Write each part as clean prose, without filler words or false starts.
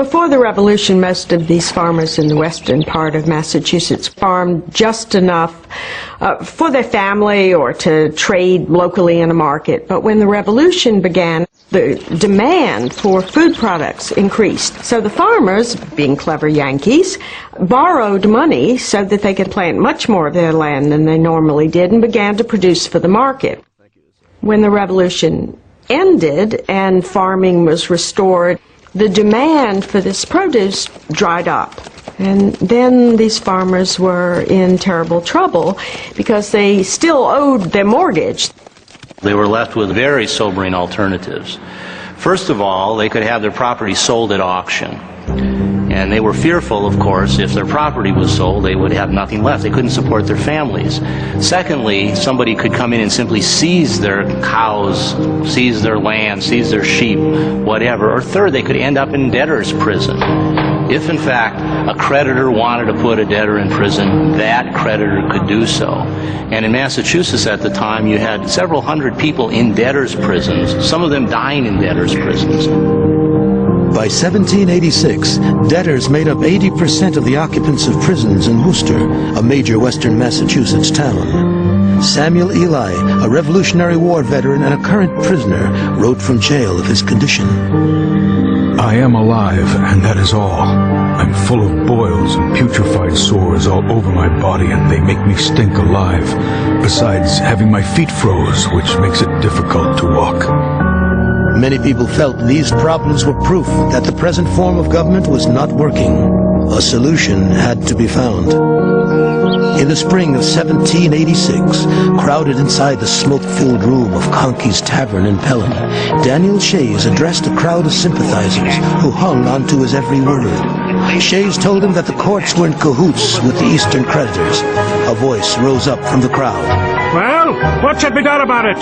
Before the Revolution, most of these farmers in the western part of Massachusetts farmed just enough for their family or to trade locally in a market. But when the Revolution began, the demand for food products increased. So the farmers, being clever Yankees, borrowed money so that they could plant much more of their land than they normally did and began to produce for the market. When the Revolution ended and farming was restored, the demand for this produce dried up. And then these farmers were in terrible trouble because they still owed their mortgage. They were left with very sobering alternatives. First of all, they could have their property sold at auction. And they were fearful, of course, if their property was sold, they would have nothing left. They couldn't support their families. Secondly, somebody could come in and simply seize their cows, seize their land, seize their sheep, whatever. Or third, they could end up in debtor's prison. If, in fact, a creditor wanted to put a debtor in prison, that creditor could do so. And in Massachusetts at the time, you had several hundred people in debtor's prisons, some of them dying in debtor's prisons. By 1786, debtors made up 80% of the occupants of prisons in Worcester, a major western Massachusetts town. Samuel Ely, a Revolutionary War veteran and a current prisoner, wrote from jail of his condition. I am alive, and that is all. I'm full of boils and putrefied sores all over my body, and they make me stink alive, besides having my feet froze, which makes it difficult to walk. Many people felt these problems were proof that the present form of government was not working. A solution had to be found. In the spring of 1786, crowded inside the smoke-filled room of Conkey's Tavern in Pelham, Daniel Shays addressed a crowd of sympathizers who hung onto his every word. Shays told him that the courts were in cahoots with the Eastern creditors. A voice rose up from the crowd. Well, what should be done about it?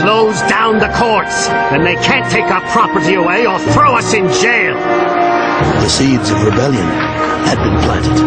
Close down the courts, then they can't take our property away or throw us in jail. The seeds of rebellion had been planted.